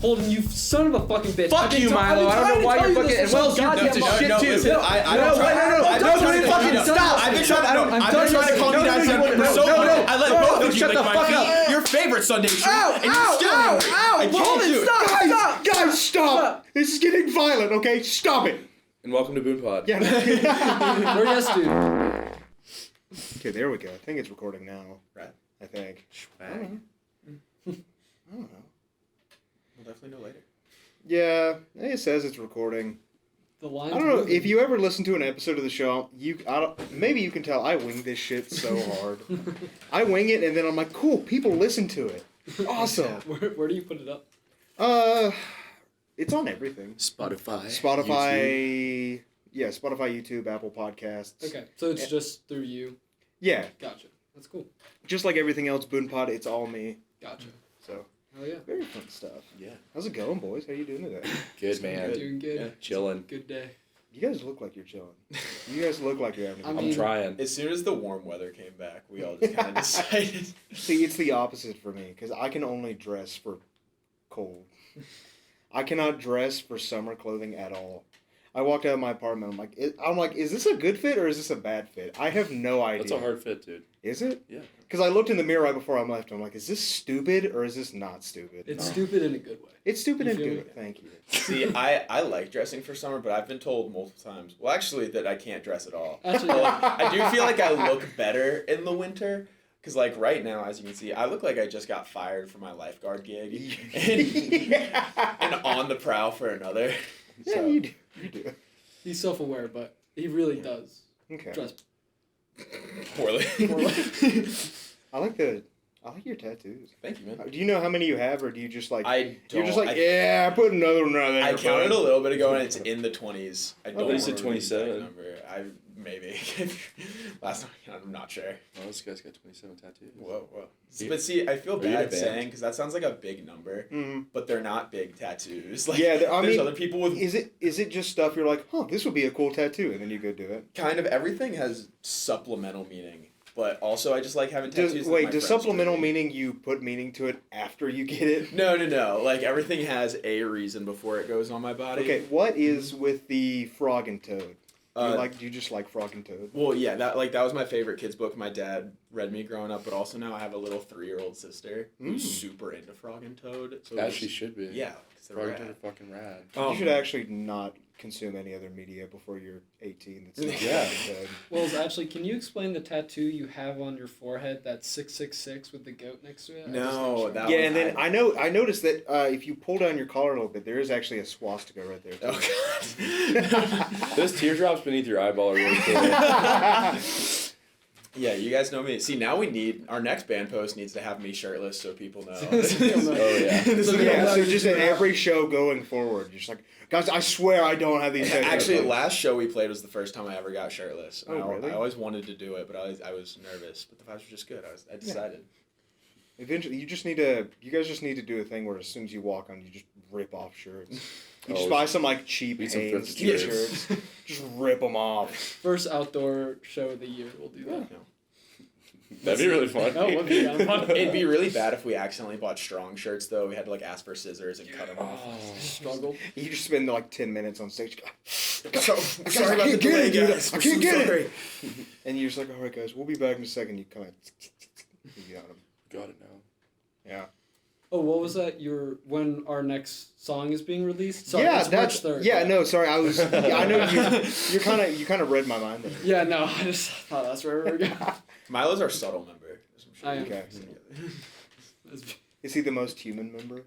Holden, you son of a fucking bitch. Fuck you, Milo. I don't know why you're fucking. And Wells, you're piece of shit too. Listen, No, stop. I've been trying to calm you down for so long. I let both of you lick my feet. Your favorite Sunday treat, and you're still angry. I can't do it. Guys, stop! This is getting violent, okay? Stop it! And welcome to BoonePod. Yeah. We're Yesdude. Okay, there we go. I think it's recording now. Right. I think. I don't know. We'll definitely know later. Yeah, it says it's recording. The line. I don't know if you ever listen to an episode of the show. Maybe you can tell I wing this shit so hard. I wing it and then I'm like, cool. People listen to it. Awesome. Where do you put it up? It's on everything. Spotify, YouTube. Yeah, Spotify, YouTube, Apple Podcasts. Okay, so it's just through you. Yeah. Gotcha. That's cool. Just like everything else, BoonePod, it's all me. Gotcha. So. Hell yeah. Very fun stuff. Yeah. How's it going, boys? How you doing today? Good, man. Doing good. Yeah, chilling. Good day. You guys look like you're chilling. You guys look like you're having a good I'm trying. As soon as the warm weather came back, we all just kind of decided. See, it's the opposite for me, because I can only dress for cold. I cannot dress for summer clothing at all. I walked out of my apartment, I'm like, is this a good fit or is this a bad fit? I have no idea. That's a hard fit, dude. Is it? Yeah. Because I looked in the mirror right before I left, I'm like, is this stupid or is this not stupid? It's stupid in a good way. It's stupid and feel good. me? Thank you. See, I like dressing for summer, but I've been told multiple times, well, actually, that I can't dress at all. Actually, But, I do feel like I look better in the winter. Because, right now, as you can see, I look like I just got fired from my lifeguard gig. And on the prowl for another. Yeah, So. you do. You do. He's self-aware, but he really does Okay. dress Poorly. poorly. I like your tattoos. Thank you, man. Do you know how many you have, or do you just like... I don't. You're just like, I put another one out there. I counted a little bit ago, and it's in the 20s. I don't Oh, you said remember the exact 27. number. Maybe. Last time I counted, I'm not sure. Oh, this guy's got 27 tattoos. Whoa. You- But see, I feel Are you in a bad band? saying, because that sounds like a big number, but they're not big tattoos. Like, Yeah, there's other people with... Is it just stuff you're like, this would be a cool tattoo, and then you go do it? Kind of everything has supplemental meaning, but also I just like having tattoos. Does that my friends supplemental create. meaning you put meaning to it after you get it? No. Like, everything has a reason before it goes on my body. Okay, what is with the frog and toad? Do you just like frog and toad? Well, yeah, that was my favorite kids book my dad read me growing up, but also now I have a little 3-year-old sister who's super into Frog and Toad. So As she should be. Yeah, because they're Frog rad. and Toad are fucking rad. You should actually not consume any other media before you're 18. That's not Yeah. frog and toad. Well, actually, can you explain the tattoo you have on your forehead? That's 666 with the goat next to it. No, that Yeah, one, and then I noticed that if you pull down your collar a little bit, there is actually a swastika right there. Too. Oh, God. Those teardrops beneath your eyeball are really cool. Yeah, you guys know me. See, now our next band post needs to have me shirtless so people know. Oh, yeah. So just at every show going forward, just like, guys, I swear I don't have these tattoos. Actually, last show we played was the first time I ever got shirtless. Oh, really? I always wanted to do it, but I was nervous. But the vibes were just good. I decided. Eventually, you guys just need to do a thing where as soon as you walk on, you just rip off shirts. You just buy some cheap Need some Hanes thrifted t-shirts, just rip them off. First outdoor show of the year. We'll do that. No. That'd be really fun. That would be kind of fun. It'd be really bad if we accidentally bought strong shirts, though. We had to ask for scissors and cut them off. Struggled. You just spend 10 minutes on stage. Sorry about the delay, guys. I can't get it. And you're just like, all right, guys, we'll be back in a second. You kind of, you got them. Got it now. Yeah. Oh, what was that? When our next song is being released? Sorry, yeah, it's that's March 3rd. Yeah, no, sorry. I know you kind of read my mind there. Yeah, no, I just thought that's where we were going. Milo's our subtle member. I am. Okay. Is he the most human member?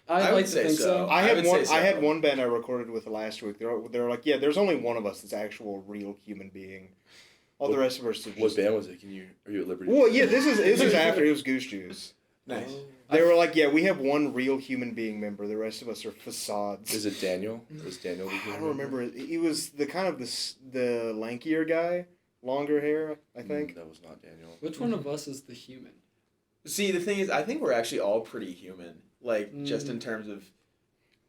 I like to say think so. I would say so. had one band I recorded with last week. They were like, yeah, there's only one of us that's actual real human being. All the rest of us are just. What band was it? Are you at liberty? Well, yeah, this is after it was Goose Juice. Nice. They were like, yeah, we have one real human being member. The rest of us are facades. Is it Daniel? Was Daniel the I don't remember. He was the kind of the lankier guy, longer hair, I think. That was not Daniel. Which one of us is the human? See, the thing is, I think we're actually all pretty human. Just in terms of...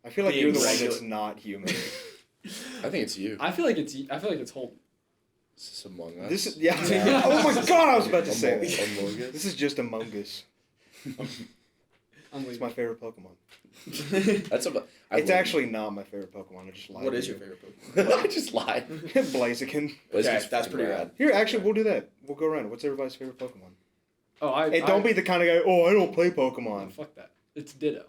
I feel like being you're the one regular. that's not human. I think it's you. I feel like it's Holden. Is this Among Us? This is Oh my god, I was about to say that. Among Us? This is just Among Us. I'm It's leaving. my favorite Pokemon. It's Actually not my favorite Pokemon. I just lied. What to is you. your favorite Pokemon? I just lied. Blaziken. Okay, that's pretty rad. Here, actually, we'll do that. We'll go around. What's everybody's favorite Pokemon? Oh, And don't be the kind of guy. Oh, I don't play Oh, Pokemon. fuck that. It's Ditto.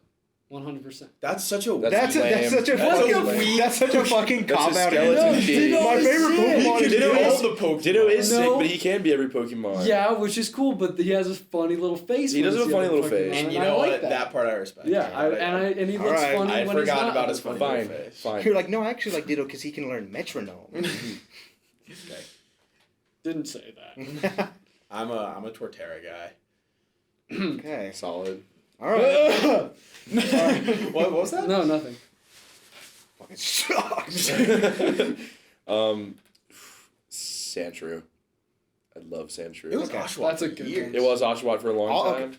100%. That's such a. That's That's such a That's fucking. a weak- That's such a fucking That's a cop out. skeleton No, shit. Ditto My is favorite sick. Pokemon is Ditto Ditto. is- the Pokemon. Ditto is No. sick, but he can be every Pokemon. Yeah, which is cool, but he has a funny little face. He when does he's have a funny the other little face. Pokemon, And you I know like what? That part I respect. Yeah, and he looks Alright. funny I had when he's forgotten not about the his funny Pokemon. Fine, face. fine. You're like, no, I actually like Ditto because he can learn metronome. Okay. Didn't say that. I'm a Torterra guy. Okay. Solid. All right. What was that? No, nothing. Fucking sucks. Sandshrew. I love Sandshrew. It was Okay. Oshawott That's a for good years. one. It was Oshawott for a long Oh, okay. time.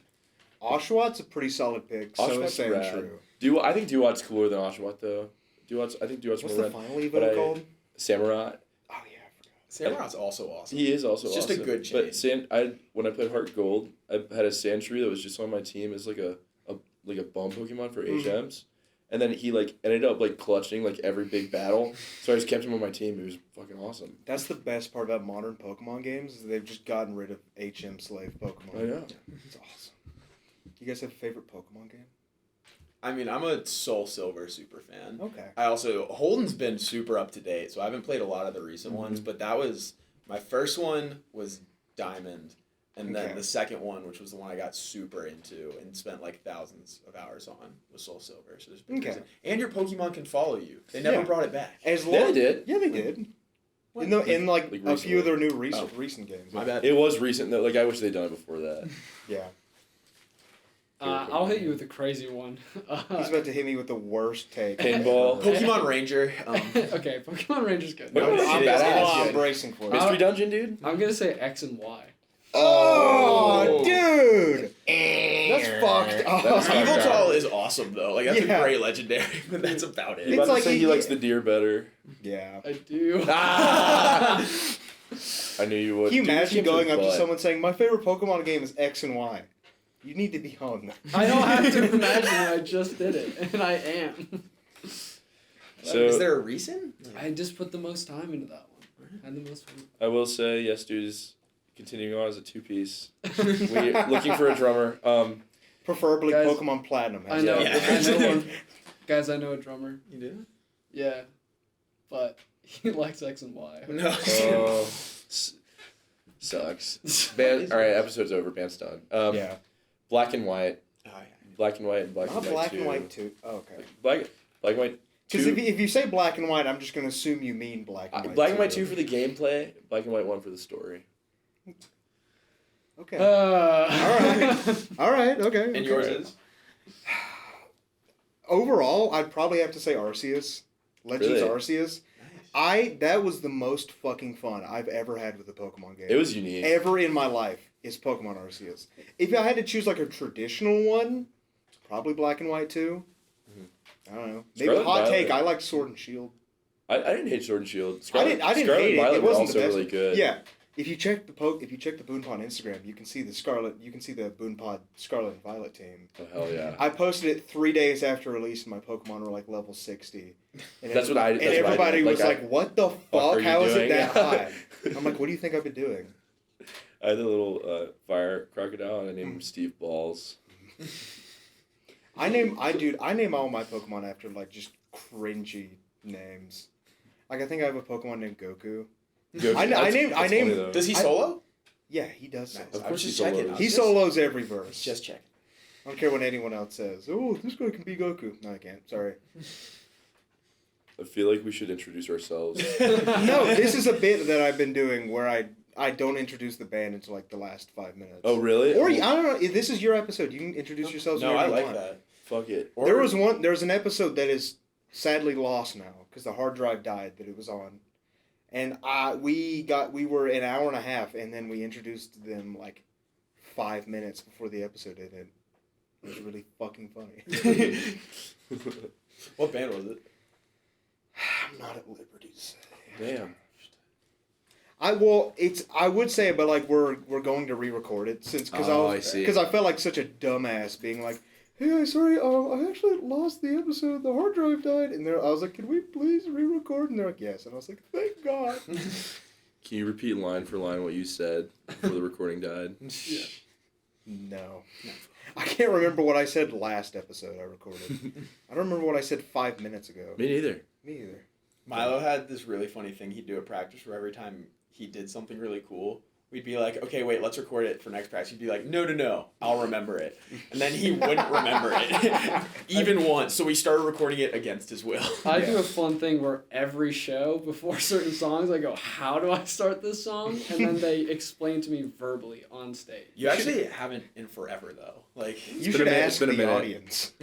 Oshawot's a pretty solid pick. So is Oshawot's rad. Sandshrew. I think Duat's cooler than Oshawott though. I think Duat's What's more the rad. final but Evo called? Samurai. Oh yeah, I forgot. Samurai's also awesome. He is also It's just awesome. a good But chain. when I played Heart Gold, I had a Sandshrew that was just on my team as like a bum Pokemon for HMs. And then he ended up clutching every big battle. So I just kept him on my team. It was fucking awesome. That's the best part about modern Pokemon games is they've just gotten rid of HM slave Pokemon. I know. It's awesome. You guys have a favorite Pokemon game? I mean, I'm a Soul Silver super fan. Okay. I also Holden's been super up to date, so I haven't played a lot of the recent Mm-hmm. ones, but that was my first one was Diamond, and then Okay. the second one, which was the one I got super into and spent thousands of hours on, was Soul Silver. So there's a big Okay. reason. And your Pokemon can follow you. They never Yeah. brought it back. As Yeah, long, they did. Yeah, they did. What? In Like a few of their new Oh. recent games. My bad. It was recent though. I wish they'd done it before that. Yeah. I'll hit you with a crazy one. He's about to hit me with the worst take. Pinball. Pokemon Ranger. Okay, Pokemon Ranger's good. Pokemon I'm, Ranger is I'm good. bracing for it. Mystery Dungeon, dude. I'm gonna say X and Y. Oh, dude! That's fucked up. That's fucked up. Yveltal is awesome though. That's Yeah. a great legendary, but that's about He's it. It's about to like say he he- likes the deer better. Yeah. I do. Ah! I knew you would. Can you Dude, imagine games are going up to butt. someone saying, "My favorite Pokemon game is X and Y"? You need to be hung. I don't have to imagine it. I just did it, and I am. So Is there a reason? I just put the most time into that one. Had the most fun. I will say, Yesdude is continuing on as a two-piece. We're looking for a drummer. Preferably Guys, Pokemon Platinum. I know. Yeah. I know one. Guys, I know a drummer. You do? Yeah, but he likes X and Y. No. Sucks. Band. All right, episode's over. Band's done. Yeah. Black and white. Oh, yeah. Black and white and black Not and white black 2. and white too. Oh, okay. Black and white. Because 2. if you say black and white, I'm just gonna assume you mean black and white. Black and white 2. 2 for the gameplay. Black and white 1 for the story. Okay. Alright. All right. Okay. And okay. yours is? Overall, I'd probably have to say Arceus. Legends Really? Arceus. Nice. That was the most fucking fun I've ever had with a Pokemon game. It was unique. Ever in my life is Pokemon Arceus. If I had to choose a traditional one, probably Black and White 2. I don't know. Maybe Scarlet hot Violet. take. I like Sword and Shield. I didn't hate Sword and Shield. I didn't Scarlet hate it. Violet It was wasn't the also best. really good. Yeah. If you check the BoonePod Instagram, you can see the BoonePod Scarlet and Violet team. Oh hell yeah. I posted it 3 days after release, and my Pokemon were level 60. And That's what I- And that's what I everybody did. was Like, like, "What the are fuck? you How is it doing?" that high?" I'm like, "What do you think I've been doing?" I had the little fire crocodile and I named him Steve Balls. I name all my Pokemon after just cringy names. I think I have a Pokemon named Goku. I named- Does he I- solo? Yeah, he does. Nice. So. Of I was course just he checking. solos. I He was solos every verse. Just checking. I don't care what anyone else says. Oh, this guy can be Goku. No, I can't. Sorry. I feel like we should introduce ourselves. No, this is a bit that I've been doing where I don't introduce the band until the last 5 minutes. Oh really? Or I don't know. This is your episode. You can introduce yourselves. No, whenever I you like want. that. Fuck it. Or- There's an episode that is sadly lost now because the hard drive died that it was on, and we were an hour and a half, and then we introduced them 5 minutes before the episode ended. It was really fucking funny. What band was it? I'm not at liberty to say. Damn. I would say, but we're going to re-record it because Oh, I see. I felt like such a dumbass being like, hey, sorry, I actually lost the episode. The hard drive died. And I was like, can we please re-record? And they're like, yes. And I was like, thank God. Can you repeat line for line what you said before the recording died? Yeah. No. I can't remember what I said last episode I recorded. I don't remember what I said 5 minutes ago. Me neither. Me either. Milo had this really funny thing he'd do at practice where every time he did something really cool, we'd be like, okay, wait, let's record it for next practice. He'd be like, no, I'll remember it. And then he wouldn't remember it, even once. So we started recording it against his will. I do a fun thing where every show, before certain songs, I go, how do I start this song? And then they explain to me verbally on stage. You actually haven't in forever, though. Like, You should ask the minute. audience.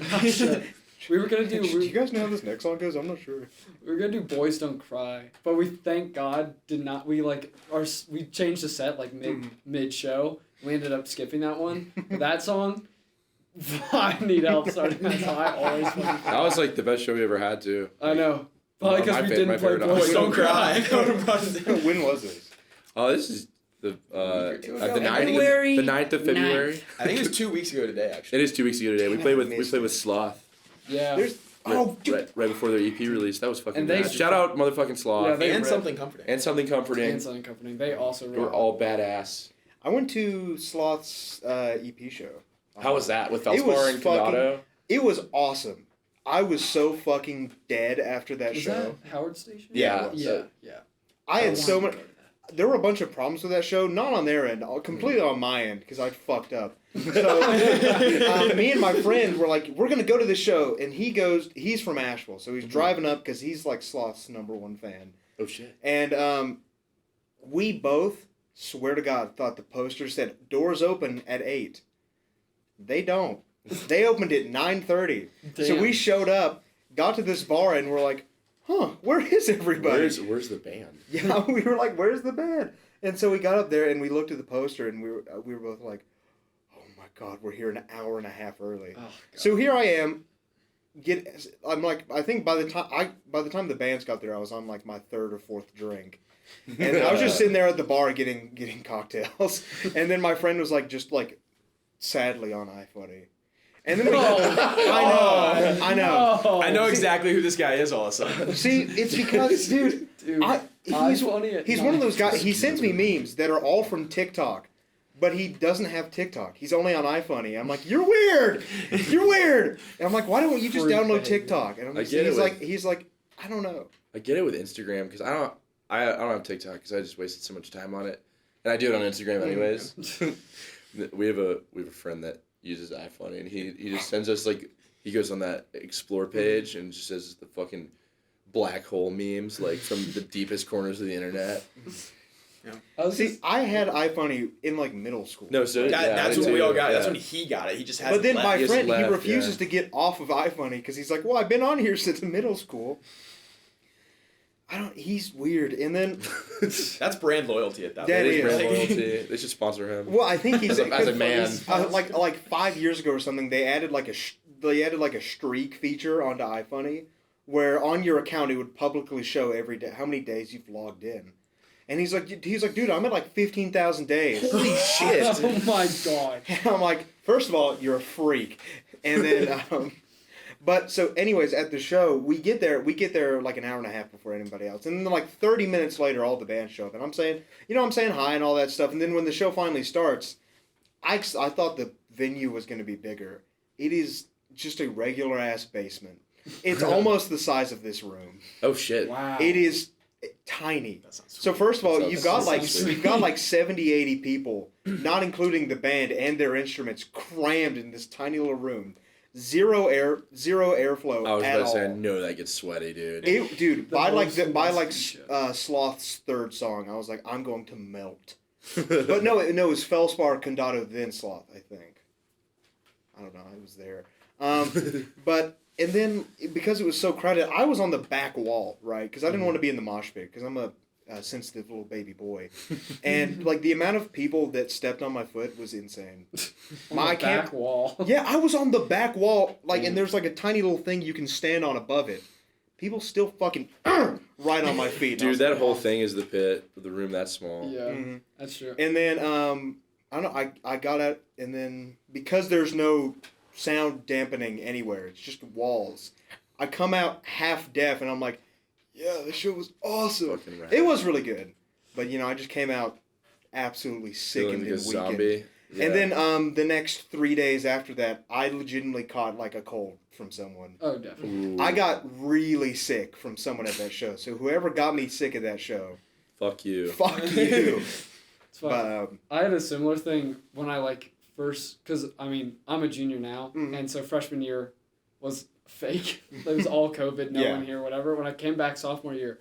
We were gonna do. Do you guys know how this next song goes? I'm not sure. We were gonna do "Boys Don't Cry," but we thank God did not. We we changed the set like mid show. We ended up skipping that one. But that song, I need help starting that song. I always. That was like the best show we ever had too. I know. Probably because My we fa- didn't my play favorite "Boys album. Don't Cry." When was this? Oh, this is the February 9th of February. 9th. I think it was 2 weeks ago today, actually. It is 2 weeks ago today. We played with Sloth. Yeah. There's Right before their EP release. That was fucking And they- bad. Shout out motherfucking Sloth. Yeah, they And ripped. something comforting. And something comforting. And Southern Company. They also They were wrote. all badass. I went to Sloth's EP show. How was that with It was Felspar and Condado? It was awesome. I was so fucking dead after that Was show. that Howard Station? Yeah. Yeah. I had wanted so to much. go to that. There were a bunch of problems with that show, not on their end, completely on my end, because I fucked up. So, me and my friend were like, we're going to go to this show, and he's from Asheville, so he's driving up because he's like Sloth's #1 fan. Oh shit. And we both, swear to God, thought the poster said, doors open at 8. They don't. They opened at 9:30. So Damn. we showed up, got to this bar, and we're like, huh, where is everybody? Where's the band? Yeah, we were like, where's the band? And so we got up there and we looked at the poster and we were both like, oh my God, we're here an hour and a half early. Oh, God. So here I am. I'm like, I think by the time the bands got there, I was on like my 3rd or 4th drink, and I was just sitting there at the bar getting cocktails, and then my friend was like, just like, sadly on iFunny. And then we I know. No. I know exactly who this guy is all of a sudden. See, it's because, dude, he's one of those guys. He sends me memes that are all from TikTok, but he doesn't have TikTok. He's only on iFunny. I'm like, you're weird. You're weird. And I'm like, why don't you just Freak download behavior. TikTok? And he's like, I don't know. I get it with Instagram because I don't have TikTok because I just wasted so much time on it, and I do it on Instagram anyways. we have a friend that uses iFunny, and he just sends us like, he goes on that explore page and just says the fucking black hole memes like from the deepest corners of the internet. I had iFunny in like middle school. No, so That's I what did we too, all got. yeah. That's when he got it. He just hasn't But then left. my He friend, left, he refuses yeah. to get off of iFunny because he's like, well, I've been on here since middle school. He's weird. And then That's brand loyalty at that That point. is. Brand Like- loyalty. They should sponsor him. well, I think he's As a man. like 5 years ago or something, they added like a streak feature onto iFunny, where on your account it would publicly show every day how many days you've logged in. And he's like, dude, I'm at like 15,000 days. Holy shit! Oh my God. And I'm like, first of all, you're a freak, and then, but so anyways, at the show, we get there like an hour and a half before anybody else, and then like 30 minutes later, all the bands show up, and I'm saying hi and all that stuff, and then when the show finally starts, I thought the venue was going to be bigger. It is just a regular ass basement. It's almost the size of this room. Oh shit! Wow. It is tiny. That sounds So first of all, That you've got sounds like 70, 80 people, not including the band and their instruments, crammed in this tiny little room. Zero airflow I was at about to all. say, I know that gets sweaty, dude. Dude, The by most like Sloth's 3rd song, I was like, I'm going to melt. But no, it was Felspar, Condado, then Sloth, I think. I don't know, I was there. But and then because it was so crowded, I was on the back wall, right? Because I didn't want to be in the mosh pit because I'm a sensitive little baby boy, and like the amount of people that stepped on my foot was insane. On the back wall. Yeah, I was on the back wall, like, and there's like a tiny little thing you can stand on above it. People still fucking right on my feet. And I Dude, was that like, whole "Oh." thing is the pit, the room that small. Yeah, Mhm. that's true. And then I don't know. I got out, and then because there's no sound dampening anywhere. It's just walls. I come out half deaf, and I'm like, yeah, the show was awesome. Fucking rad. It was really good. But, I just came out absolutely sickened Feeling and like a weakened. zombie. Yeah. And then the next 3 days after that, I legitimately caught like a cold from someone. Oh, definitely. Ooh, I got really sick from someone at that show. So whoever got me sick at that show, fuck you. fuck you. It's fun. But I had a similar thing when I first, because I'm a junior now, Mhm. and so freshman year was fake. It was all COVID, no Yeah. one here, whatever. When I came back sophomore year,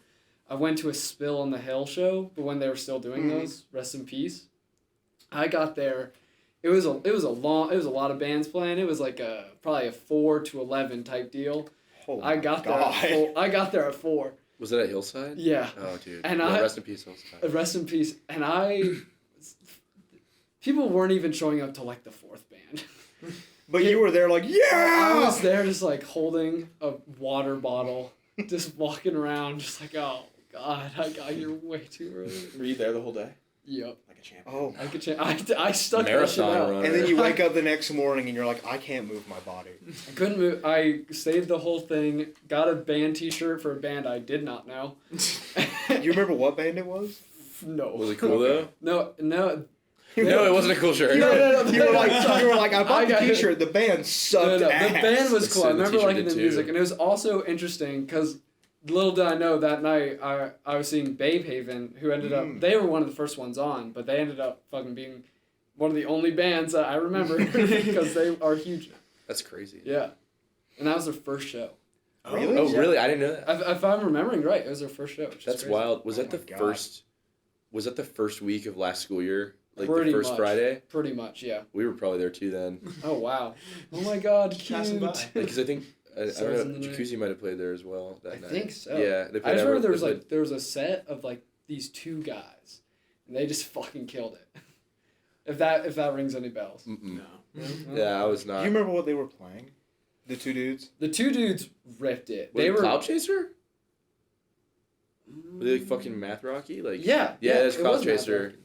I went to a Spill on the Hill show, but when they were still doing Mhm. those, rest in peace. I got there. It was a lot of bands playing. It was probably a 4 to 11 type deal. oh I my got God. there at 4. Was that at Hillside? Yeah. Oh, dude. And Well, I- rest in peace, Hillside. Rest in peace. And people weren't even showing up to the 4th band. But you were there like, I yeah! was there just holding a water bottle, just walking around, just oh God, I got here way too early. Were you there the whole day? Yep. Like a champion. Oh. I could I stuck that shit Marathon out. runner. And then you wake up the next morning and you're like, I can't move my body. I couldn't move. I stayed the whole thing. Got a band T-shirt for a band I did not know. You remember what band it was? No. Was it cool Okay. No. though? No, it wasn't a cool shirt. No. You were like, I bought I the got- t-shirt. The band sucked ass. The band was cool. I The remember t-shirt liking did the too. music, and it was also interesting because little did I know that night I was seeing Babe Haven, who ended up they were one of the first ones on, but they ended up fucking being one of the only bands that I remember because they are huge. That's crazy. Yeah, and that was their first show. Really? Oh, really? I didn't know that. If I'm remembering right, it was their first show. Which is That's crazy. wild. Was Oh that the my God. first? Was that the first week of last school year? Like Pretty the first much. Friday? Pretty much, yeah. We were probably there too then. Oh wow. Oh my God, cute. Passing by. Because I think I Stars don't in know. the night. Jacuzzi might have played there as well that I night. think so. Yeah, they I played. just remember there was they there was a set of these 2 guys, and they just fucking killed it. If that rings any bells. played- Mm-mm. No. Yeah, I was Do not. you remember what they were playing? The 2 dudes? The 2 dudes ripped it. Was They it were Cloud Chaser? Were they fucking math rocky? Yeah. that's it Cloud was Matt Chaser. Rocky.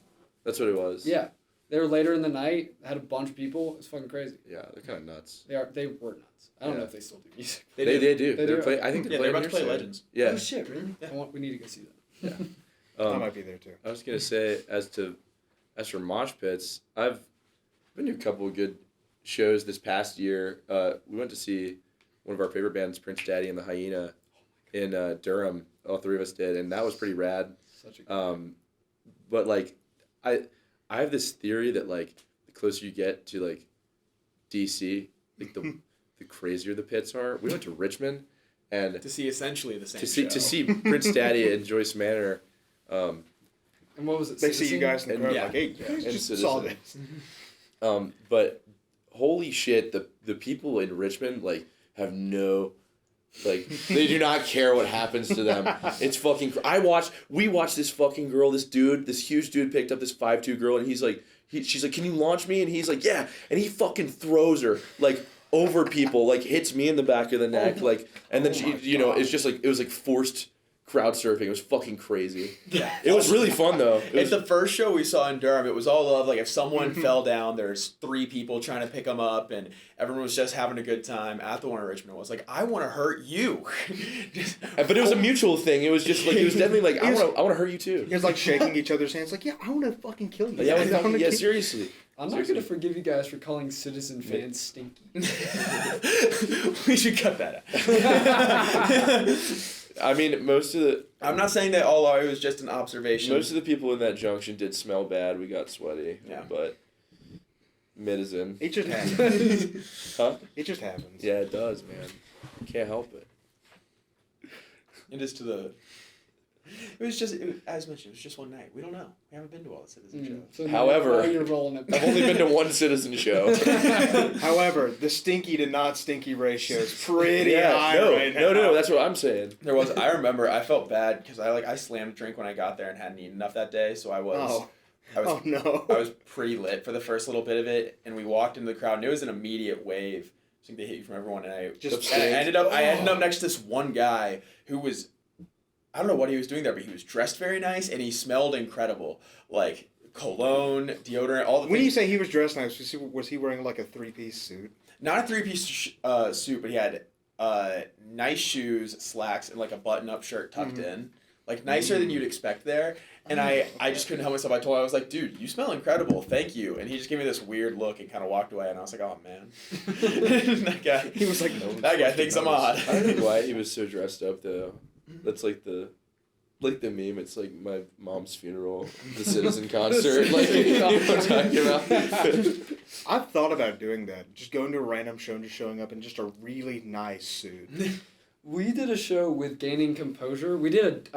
That's what it was. Yeah, they were later in the night. Had a bunch of people. It's fucking crazy. Yeah, they're kind of nuts. They were nuts. I don't know Yeah. if they still do music. They do. They They're do? play, I think Yeah, they're they're playing about to play here soon. Legends. Yeah. Oh shit! Really? Yeah. We need to go see them. I might be there too. I was gonna say as for mosh pits, I've been to a couple of good shows this past year. We went to see one of our favorite bands, Prince Daddy and the Hyena, in Durham. All 3 of us did, and that was pretty rad. Such a But I have this theory that the closer you get to DC, the crazier the pits are. We went to Richmond, and To see essentially the same to see show. to see Prince Daddy and Joyce Manor. And what was it? They see you Citizen? guys in the crowd Yeah. like, hey, you guys And just Citizen. saw this. But holy shit, the people in Richmond have no, they do not care what happens to them. It's fucking. We watched this fucking girl, this huge dude picked up this 5'2" girl, and she's like, can you launch me? And he's like, yeah, and he fucking throws her over people, hits me in the back of the neck, and then Oh she, my God. it's just it was forced crowd surfing. It was fucking crazy. Yeah. It was really fun though. It At was, the first show we saw in Durham, it was all love. If someone fell down, there's 3 people trying to pick them up, and everyone was just having a good time. At the one in Richmond, it was I want to hurt you. but it was a mutual thing. It was just it was definitely I want to hurt you too. You guys shaking each other's hands like, yeah, I want to fucking kill you. Yeah, I wanna kill- seriously. I'm not gonna forgive you guys for calling Citizen fans stinky. We should cut that out. I mean, most of the I'm not saying that all are. It was just an observation. most of the people in that junction did smell bad. We got sweaty. Yeah. But mid is in. It just happens. Huh? It just happens. Yeah, it does, man. Can't help it. It is to the. It was just, as mentioned, it was just one night. We don't know. We haven't been to all the Citizen shows. So However, now you're rolling it. I've only been to one Citizen show. However, the stinky to not stinky ratio is pretty high no, right now. no. That's what I'm saying. There was. I remember. I felt bad because I slammed a drink when I got there and hadn't eaten enough that day. So I was. Oh no. I was pretty lit for the first little bit of it, and we walked into the crowd, and it was an immediate wave. I think they hit you from everyone, and I ended up next to this one guy who was, I don't know what he was doing there, but he was dressed very nice, and he smelled incredible. cologne, deodorant, all the When things. you say he was dressed nice, was he wearing like a 3-piece suit? Not a 3-piece suit, but he had nice shoes, slacks, and like a button-up shirt tucked in. Like nicer than you'd expect there. And I just couldn't help myself. I told him, I was like, dude, you smell incredible. Thank you. And he just gave me this weird look and kind of walked away. And I was like, oh, man. That guy. He was like, no. That guy thinks I'm odd. I don't know why he was so dressed up though. That's like the meme. It's like my mom's funeral, the Citizen concert. Like you know what I'm talking about. I've thought about doing that. Just going to a random show and just showing up in just a really nice suit. We did a show with Gaining Composure. We did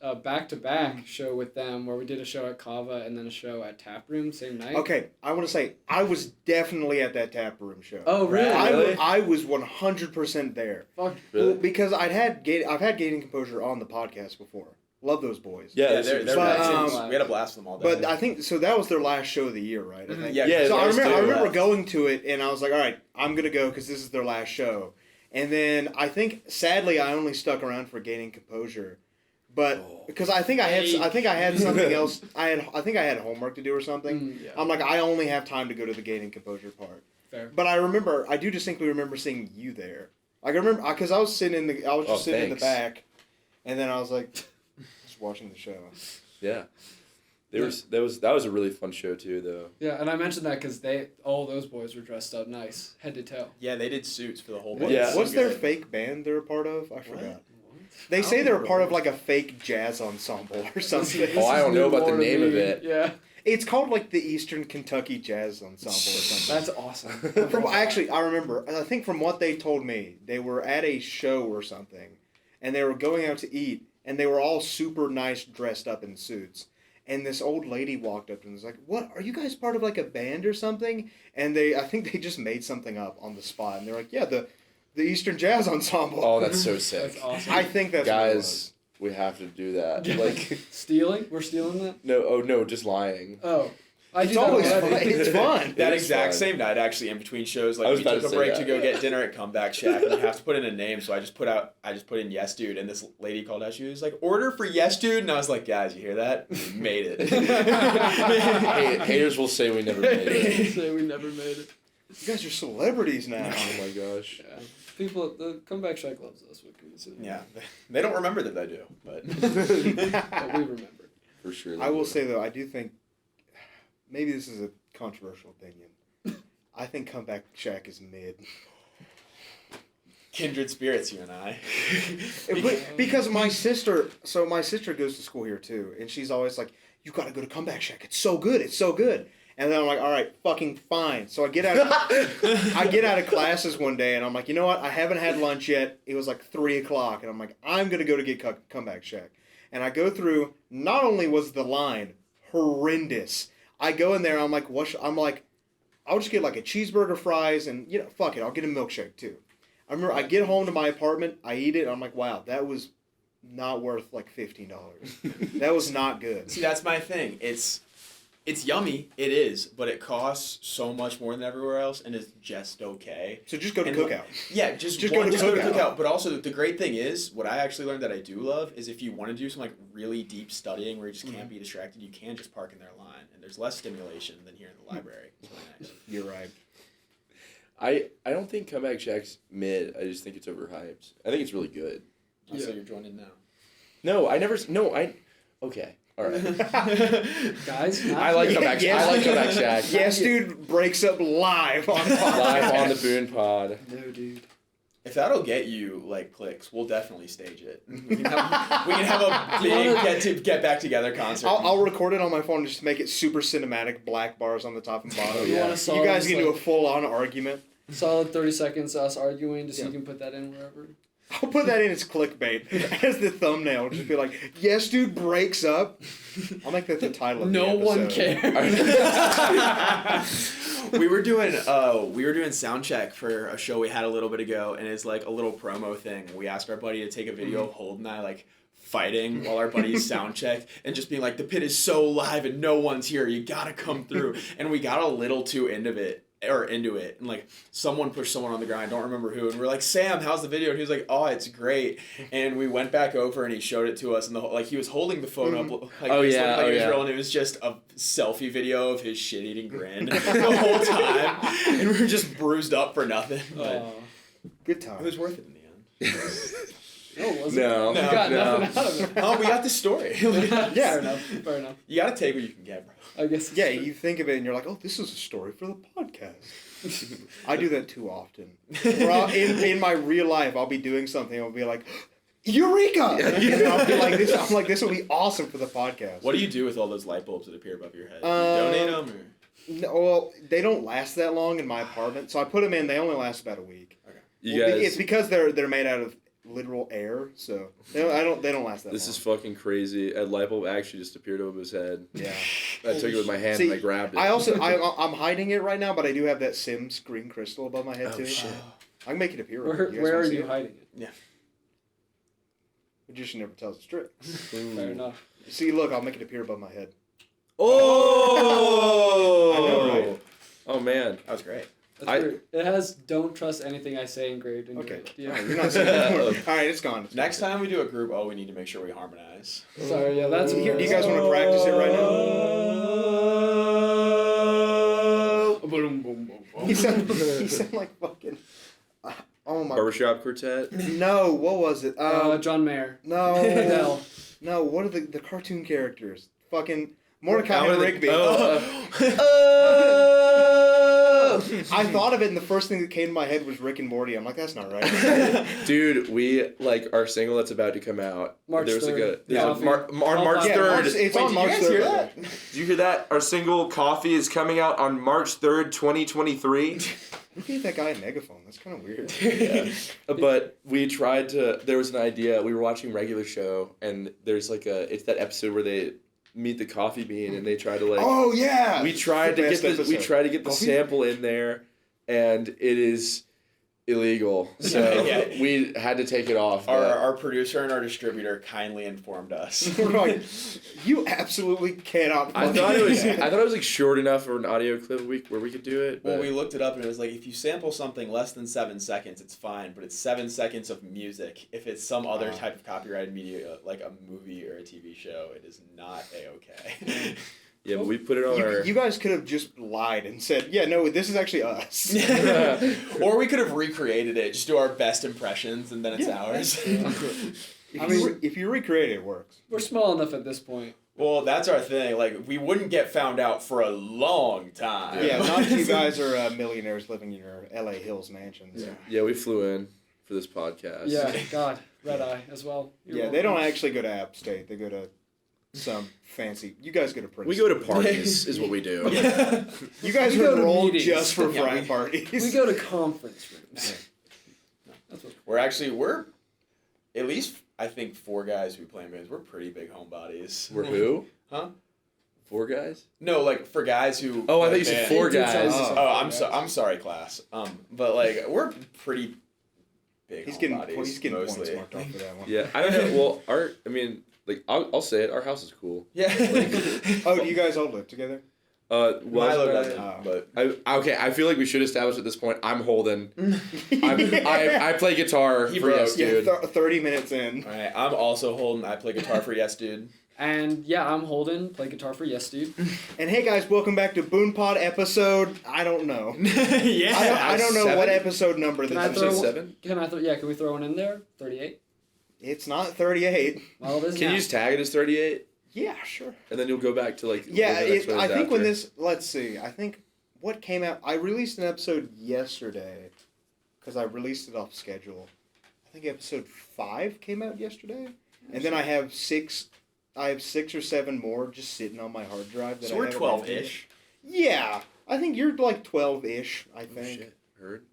a back-to-back show with them where we did a show at Kava and then a show at Tap Room same night. Okay, I want to say, I was definitely at that Tap Room show. Oh, really? I was 100% there. Fuck. Really? Well, because I've had Gaining Composure on the podcast before. Love those boys. Yeah, they're but, excellent. We had a blast with them all day. But I think, so that was their last show of the year, right? I think. Yeah, So I remember left. going to it, and I was like, all right, I'm going to go because this is their last show. And then I think, sadly, I only stuck around for Gaining Composure. But because I think I had something else. I think I had homework to do or something. Yeah. I'm like, I only have time to go to the Gaining Composure part. Fair. But I do distinctly remember seeing you there. Like I remember because I was sitting in the back, and then I was like, just watching the show. Yeah. That was a really fun show too though. Yeah, and I mentioned that because all those boys were dressed up nice, head to toe. Yeah, they did suits for the whole What, band. Yeah. What's their good. fake band they're a part of? I forgot. What? They I say don't they're a remember part of what like a fake jazz ensemble or something. Oh, I don't know about the name of it. Yeah. It's called like the Eastern Kentucky Jazz Ensemble or something. That's awesome. I remember. I think from what they told me, they were at a show or something, and they were going out to eat, and they were all super nice, dressed up in suits. And this old lady walked up and was like, "What? Are you guys part of like a band or something?" And I think they just made something up on the spot, and they're like, "Yeah, the Eastern Jazz Ensemble." Oh, that's so sick. That's awesome. I think that's what it was. Guys, we have to do that. Like Stealing? We're stealing that? no, just lying. Oh. I It's do that always already. fun. It's fun. That It is exact fun. same night, actually, in between shows, I like was we about took to a say break that. to go get dinner at Comeback Shack, and you have to put in a name. So I just put in Yesdude, and this lady called out. She was like, "Order for Yesdude," and I was like, "Guys, you hear that? We made it." Haters will say we never made it. Say we never made it. You guys are celebrities now. Oh my gosh. Yeah. People, the Comeback Shack loves us. What can we say? Yeah, they don't remember that I do, but But we remember. For sure. I will say though, I do think maybe this is a controversial opinion. I think Comeback Shack is mid. kindred spirits, you and I. Because my sister goes to school here too, and she's always like, "You gotta go to Comeback Shack. It's so good. It's so good." And then I'm like, "All right, fucking fine." So I get out of classes one day, and I'm like, "You know what? I haven't had lunch yet." It was like 3:00, and I'm like, "I'm gonna go to get Comeback Shack." And I go through. Not only was the line horrendous, I go in there. I'm like, I'll just get like a cheeseburger, fries, and fuck it, I'll get a milkshake too. I remember I get home to my apartment, I eat it, and I'm like, wow, that was not worth like $15. That was not good. See, that's my thing. It's yummy, it is, but it costs so much more than everywhere else, and it's just okay. So just go to And Cookout. Yeah, just go to Cookout. But also, the great thing is, what I actually learned that I do love is if you want to do some like really deep studying where you just can't be distracted, you can just park in their line, and there's less stimulation than here in the library. It's really nice. You're right. I don't think Comeback Shack's mid. I just think it's overhyped. I think it's really good. Oh, so you're joining now. No, okay. All right. Guys, I like Comeback Shack. Yes. I like Comeback Shack. Yesdude breaks up live on Live on the BoonePod. No, dude. If that'll get you like clicks, we'll definitely stage it. We can have a big get back together concert. I'll record it on my phone and just make it super cinematic, black bars on the top and bottom. You Yeah. want a solid, You guys get into a like, full-on argument. solid 30 seconds us arguing just so Yeah. you can put that in wherever. I'll put that in as clickbait as the thumbnail. Just be like, Yesdude breaks up. I'll make that the title of the No one episode. cares. we were doing sound check for a show we had a little bit ago, and it's like a little promo thing. We asked our buddy to take a video of Holt and I like fighting while our buddies sound checked, and just being like, the pit is so live and no one's here, you gotta come through. And we got a little too into it, or into it, and like someone pushed someone on the ground. I don't remember who, and we're like, Sam, how's the video? And he was like, oh, it's great. And we went back over and he showed it to us, and he was holding the phone up, like Oh, he was yeah, looking like he was yeah. real, and it was just a selfie video of his shit-eating grin the whole time, and we were just bruised up for nothing. But Good time. it was worth it in the end. No, it wasn't. No. You got nothing out of it. Oh, we got the story. Yeah, fair enough. Fair enough. You gotta take what you can get, bro. I guess. Yeah, you think of it and you're like, oh, this is a story for the podcast. I do that too often. In my real life, I'll be doing something, I'll be like, Eureka! And I'll be like, this will be awesome for the podcast. What do you do with all those light bulbs that appear above your head? You donate them? Or? No, well, they don't last that long in my apartment, so I put them in. They only last about a week. Okay. It's because they're made out of literal air, so they don't last that This long. is fucking crazy. A light bulb actually just appeared above his head. Yeah. I took it with my hand See, and I grabbed it. I'm hiding it right now, but I do have that Sims green crystal above my head too. Shit. I can make it appear. Where guys are wanna see you it? hiding it? Magician never tells the trick. Fair enough. See, look, I'll make it appear above my head. Oh! I know, right? Oh man. That was great. That's weird. It has "Don't trust anything I say" engraved into Okay. it. You're Yeah. not saying that word. All right, it's gone. Next time we do a group, we need to make sure we harmonize. Sorry. Yeah, that's. Do you guys want to practice it right now? You sound like fucking. Oh my. Barbershop Quartet. No, what was it? John Mayer. No. Adele. No, what are the cartoon characters? Fucking Mordecai and Rigby. I thought of it, and the first thing that came to my head was Rick and Morty. I'm like, that's not right. Dude, we our single that's about to come out. March There's 3rd. there's Yeah. on March Yeah, 3rd. it's Wait, on did March you guys 3rd. hear that? Did you hear that? Our single Coffee is coming out on March 3rd, 2023. Who gave that guy a megaphone? That's kind of weird. Yeah. But we tried to, there was an idea, we were watching Regular Show, and there's it's that episode where they meet the coffee bean, and they try to Oh yeah. we tried to get the Coffee? sample in there, and it is illegal, so Yeah. we had to take it off. Our producer and our distributor kindly informed us. We're like, you absolutely cannot. I fucking thought it do was that. like short enough for an audio clip where we could do it. Well, But we looked it up and it was like, if you sample something less than 7 seconds, it's fine, but it's 7 seconds of music. If it's some other type of copyrighted media, like a movie or a TV show, it is not A-okay. yeah, but we put it on our. You guys could have just lied and said, yeah, no, this is actually us. Or we could have recreated it, just do our best impressions, and then it's Yeah. ours. If you recreate it, it works. We're small enough at this point. Well, that's our thing. Like, we wouldn't get found out for a long time. Yeah, not if you guys are millionaires living in your LA Hills mansions. Yeah. Yeah, we flew in for this podcast. Yeah. God. Red Eye as well. You're Yeah, they welcome. don't actually go to App State. They go to some fancy. You guys go to Princeton. We go to parties, is what we do. You guys We go are to enrolled meetings. just for Yeah, frat we- parties. We go to conference rooms. That's what. We're at least, I think, 4 guys who play in bands. We're pretty big homebodies. We're who? Huh? 4 guys? No, like, for guys who... Oh, I thought play you said band. 4 guys. Oh, I'm sorry, class. But like we're pretty big. He's getting homebodies, points mostly. marked off for that one. Yeah, I don't know. Well, I'll say it. Our house is cool. Yeah. Oh, do you guys all live together? Milo doesn't. Oh. But I feel like we should establish at this point. I'm Holden. I play guitar He for broke. Yesdude. Yeah, 30 minutes in. all right, I'm also Holden. I play guitar for Yesdude. And yeah, I'm Holden. Play guitar for Yesdude. And hey guys, welcome back to BoonePod episode. I don't know. Yeah. I don't know what 7? episode number Can this I is. throw Episode one- 7? Can we throw one in there? 38. It's not 38. Well, it is Can now. you just tag it as 38? Yeah, sure. And then you'll go back to Yeah, the next one I is think when after. this. Let's see. I think what came out. I released an episode yesterday because I released it off schedule. I think episode 5 came out yesterday, and then I have 6. I have 6 or 7 more just sitting on my hard drive. That So I we're haven't 12-ish. Yeah, I think you're like 12-ish. I Oh, think. shit. Heard?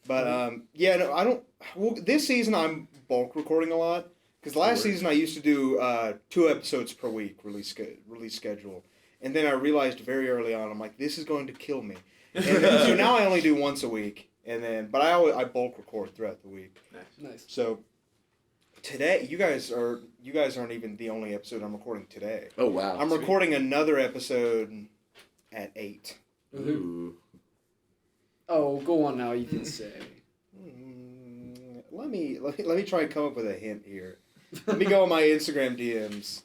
But yeah, no, I don't. Well, this season I'm bulk recording a lot because last Sure. season I used to do 2 episodes per week release schedule, and then I realized very early on I'm like, this is going to kill me, and then, so now I only do once a week, and then but I bulk record throughout the week. Nice. So today you guys aren't even the only episode I'm recording today. Oh, wow. I'm recording another episode at 8. Woohoo. Ooh. Oh, go on now. You can say. Let me try and come up with a hint here. Let me go on my Instagram DMs.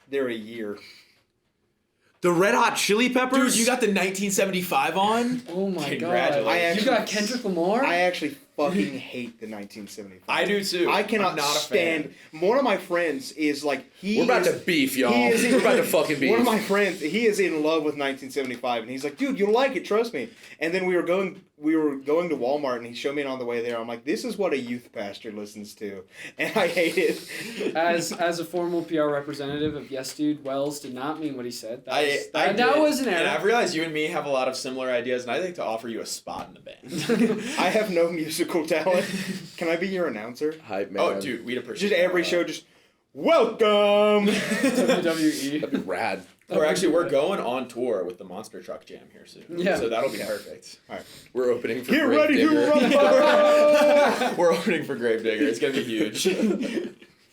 They're a year. The Red Hot Chili Peppers? Dude, you got the 1975 on? Oh my god. Congratulations. You got Kendrick Lamar? I actually fucking hate the 1975. I do too. I cannot I'm not a stand. fan. One of my friends is like We're about to beef, y'all. he is- We're about to fucking beef. One of my friends, he is in love with 1975, and he's like, "Dude, you'll like it, trust me." And then we were going to Walmart, and he showed me it on the way there. I'm like, "This is what a youth pastor listens to," and I hate it. As a formal PR representative of Yesdude, Wells did not mean what he said. That did, was an error. And I've realized you and me have a lot of similar ideas, and I'd like to offer you a spot in the band. I have no musical talent. Can I be your announcer? Hype, man. Oh, dude, we'd appreciate Just every that. show, just welcome. WWE. That'd be rad. We're going on tour with the Monster Truck Jam here soon. Yeah. So that'll be perfect. We're opening for Get Grave ready to Digger. rumble. We're opening for Gravedigger. It's gonna be huge.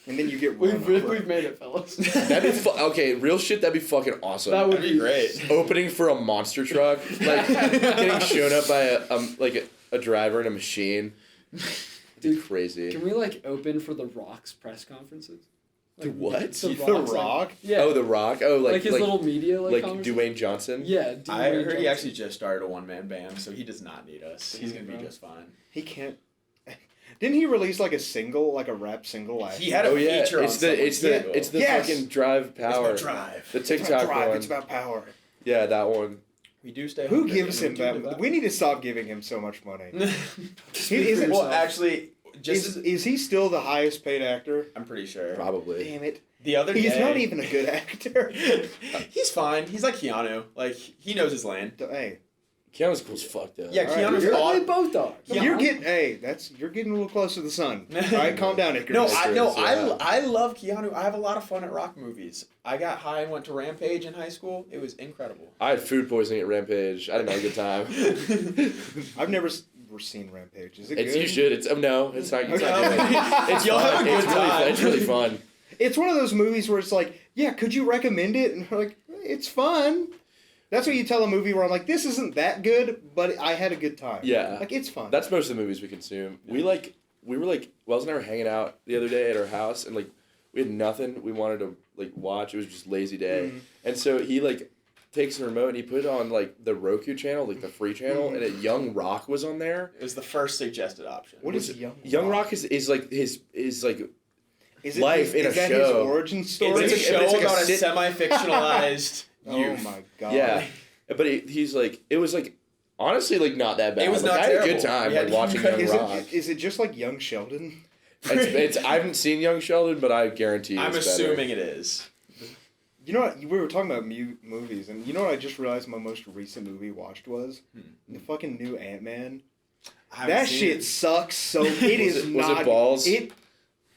And then you get run over. We've made it, fellas. That'd be okay. Real shit. That'd be fucking awesome. That would That'd be great. Opening for a monster truck, like getting shown up by a driver in a machine. Dude, crazy. Can we open for The Rock's press conferences? What? The Rock's, Rock? yeah. Oh, The Rock. Oh, like his little media like conversation? Dwayne Johnson. Yeah. I Dwayne heard he Johnson. actually just started a one-man band, so he does not need us. He's gonna be just fine. He can't. Didn't he release a single, a rap single last He year? had a Oh yeah, feature on it's the someone's it's the Yes! fucking Drive Power. It's about Drive. The It's about TikTok drive, one. it's about power. Yeah, that one. We do stay. Who hungry, gives and him we do that? We need to stop giving him so much money. He isn't. Well, actually, Is he still the highest paid actor? I'm pretty sure. Probably. Damn it. The other He's day, not even a good actor. He's fine. He's like Keanu. Like he knows his lane. Hey, Keanu's cool as fuck though. Yeah, All right, Keanu's you're- aw- They both are. Come you're on. getting a little close to the sun. All right, calm down, Icarus. I love Keanu. I have a lot of fun at rock movies. I got high and went to Rampage in high school. It was incredible. I had food poisoning at Rampage. I didn't have a good time. I've never seen Rampage. Is it It's good? you should. It's no. It's not. It's not Okay. good. It's You'll have fun. a good It's really. time. It's really fun. It's one of those movies where it's like, yeah, could you recommend it? And we're like, it's fun. That's what you tell a movie where I'm like, this isn't that good, but I had a good time. Yeah. Like, it's fun. That's most of the movies we consume. We were Wells and I were hanging out the other day at our house, and we had nothing we wanted to watch. It was just lazy day, and so he takes the remote and he put it on the Roku channel, the free channel, and Young Rock was on there. It was the first suggested option. What is Young Rock? Young Rock is Is life in a is that show. his origin story? It's a It's show like a about a sit- semi-fictionalized Oh youth. my god. Yeah, but he's it was honestly not that bad. It was Like, not I had a good terrible. time We had- watching Young Is Rock. is it just like Young Sheldon? It's I haven't seen Young Sheldon, but I guarantee I'm it's assuming it is. You know what? We were talking about movies, and you know what I just realized my most recent movie watched was? The fucking new Ant-Man. I haven't That seen shit it. sucks so... It is was not... it balls?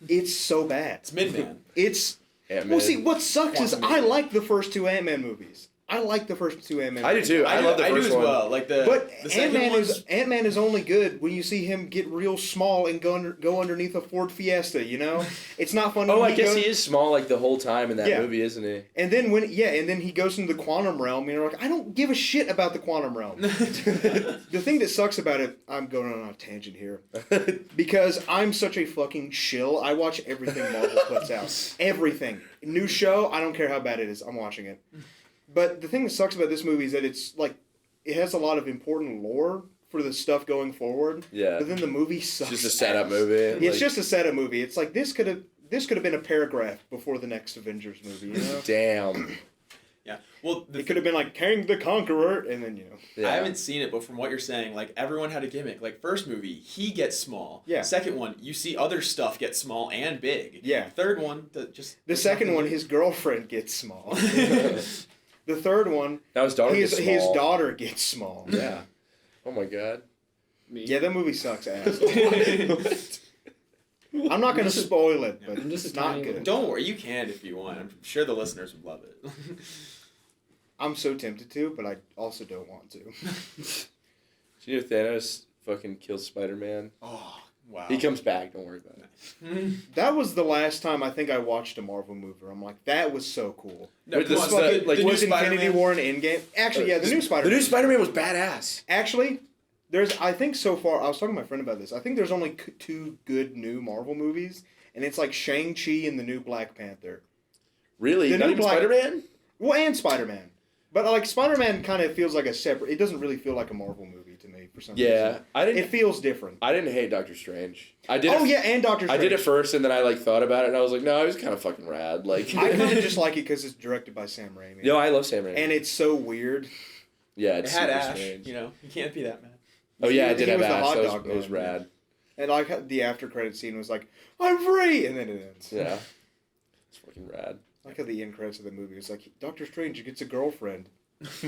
It's so bad. It's Midman. It's... Ant-Man. Well, see, what sucks is Quantum I Leap. like the first two Ant-Man movies. I like the first two Ant-Man I do movies. too. I love the I first do as one. well. Like the But the second one's Ant-Man is only good when you see him get real small and go underneath a Ford Fiesta, you know? It's not funny Oh, when I guess goes, he is small the whole time in that Yeah. movie, isn't he? And then he goes into the quantum realm, and you're like, I don't give a shit about the quantum realm. The thing that sucks about it, I'm going on a tangent here, because I'm such a fucking chill. I watch everything Marvel puts out. Everything. New show, I don't care how bad it is, I'm watching it. But the thing that sucks about this movie is that it's it has a lot of important lore for the stuff going forward. Yeah. But then the movie sucks. It's just a setup movie. It's just a setup movie. It's like this could have been a paragraph before the next Avengers movie, you know? Damn. yeah. Well, It could have been like Kang the Conqueror, and then Yeah. I haven't seen it, but from what you're saying, everyone had a gimmick. First movie, he gets small. Yeah. Second one, you see other stuff get small and big. Yeah. Third one, the second one, his girlfriend gets small. The third one, Now his daughter gets his small. daughter gets small. Yeah. Oh my god. Yeah, that movie sucks ass. I'm not gonna spoil it, but I'm just it's a not tiny good. Don't worry, you can if you want. I'm sure the listeners would love it. I'm so tempted to, but I also don't want to. Do you know Thanos fucking kills Spider-Man? Oh Wow. He comes back. Don't worry about it. That was the last time I think I watched a Marvel movie. I'm like, that was so cool. No, Wait, come this on, is so like- the like, new Was Infinity Spider-Man- War and Endgame? Actually, yeah, the new Spider-Man. The new Spider-Man was badass. Actually, I think so far, I was talking to my friend about this. I think there's only two good new Marvel movies, and it's like Shang-Chi and the new Black Panther. Really? The Not new even Black- Spider-Man? Well, and Spider-Man. But like Spider-Man kind of feels like a separate. It doesn't really feel like a Marvel movie to me for some Yeah. reason. I didn't It feels different. I didn't hate Doctor Strange. I did. Oh it, yeah, and Doctor I Strange. did it first, and then I like thought about it, and I was like, no, it was kind of fucking rad. Like, I kind of just like it because it's directed by Sam Raimi. no, I love Sam Raimi. And it's so weird. yeah, It it's had super Ash. strange. You know, you can't be that mad. Oh yeah, I He did have was the Ash. hot That dog was man, rad. And like the after credit scene was like, "I'm free," and then it ends. Yeah, it's fucking rad. I like how the end credits of the movie was like, Doctor Strange gets a girlfriend.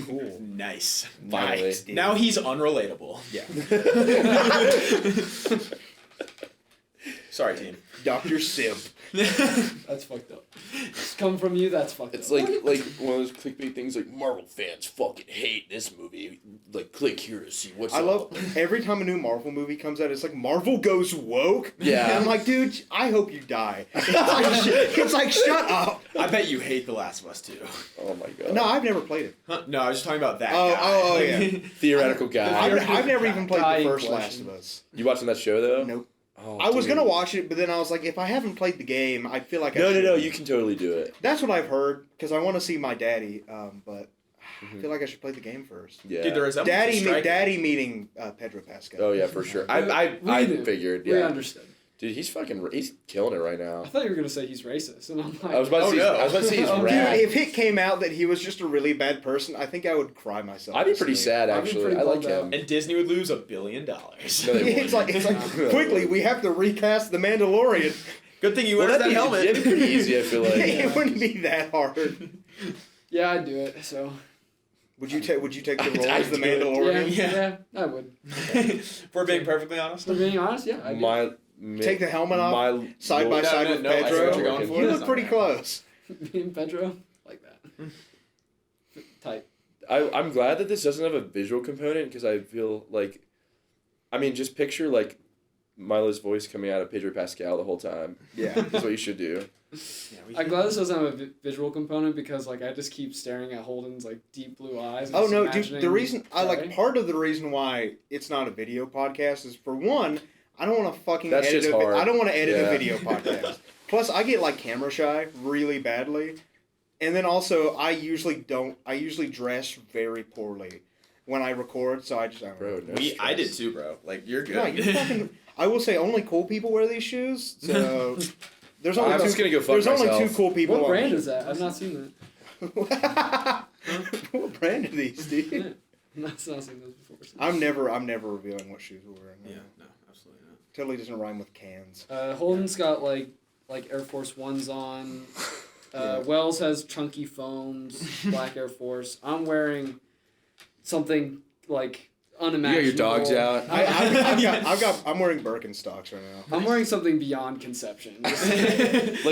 Cool. Nice. Finally. Nice. Now he's unrelatable. Yeah. Sorry, team. Dr. Simp. That's fucked up. It's come from you. That's fucked It's up. like one of those clickbait things like Marvel fans fucking hate this movie. Like click here to see what's I up. love every time a new Marvel movie comes out, it's like Marvel goes woke. Yeah. And I'm like, dude, I hope you die. It's like shut up. I bet you hate The Last of Us too. Oh my god. No, I've never played it. Huh? No, I was just talking about that Oh, guy. oh, yeah. Theoretical guy. I've never even played Dying the first question. Last of Us. You watching that show though? Nope. Oh, I was dude. gonna watch it, but then I was like, if I haven't played the game, I feel like I No, should. you can totally do it. That's what I've heard because I want to see my daddy. But I Mhm. feel like I should play the game first. Yeah. Dude, the resemblance is striking. Daddy meeting Pedro Pascal. Oh yeah, for sure. We I knew. figured. We Yeah. understood. Dude, he's killing it right now. I thought you were gonna say he's racist, and I'm like, I was about to Oh, say. no. I was about to say he's Oh, Dude, rad. if it came out that he was just a really bad person, I think I would cry myself. I'd be to pretty sleep. sad I'd be actually. pretty I like bummed out. him. And Disney would lose $1 billion. No, they It's wouldn't. like No, quickly they we have to recast the Mandalorian. Good thing you Well, wear that'd that be helmet. it'd be pretty easy. I feel like. It wouldn't be that hard. yeah, I'd do it. So Would you take the I'd- role I'd as the do it. Mandalorian? yeah, I would. If we're being perfectly honest. To be honest, yeah, I do. Take the helmet off, side by No, side no, with no, I see Pedro. what you're going for. You That's look not pretty bad. close. Me and Pedro like that. Tight. I'm glad that this doesn't have a visual component because I feel like, I mean, just picture like Milo's voice coming out of Pedro Pascal the whole time. Yeah. That's what you should do. Yeah, we I'm can- glad this doesn't have a visual component because like I just keep staring at Holden's like deep blue eyes. And Oh just no, dude! imagining The reason I like Trey. part of the reason why it's not a video podcast is for one, I don't want to fucking That's edit. just hard. I don't want to edit a Yeah. video podcast. Plus, I get like camera shy really badly, and then also I usually dress very poorly when I record. So I don't Bro, know. no I did stress. too, bro. Like you're good. No, you fucking. I will say only cool people wear these shoes. So there's only I'm two, just gonna go fuck there's only myself. two cool people. What on brand the is that? I've not seen that. What brand are these, dude? Yeah. I've not seen those before. So. I'm never revealing what shoes we're wearing. Yeah, no, absolutely not. Totally doesn't rhyme with cans. Holden's got like Air Force Ones on. Yeah. Wells has chunky foams, black Air Force. I'm wearing something like You got unimaginable. your dogs out. I'm wearing Birkenstocks right now. I'm wearing something beyond conception. Like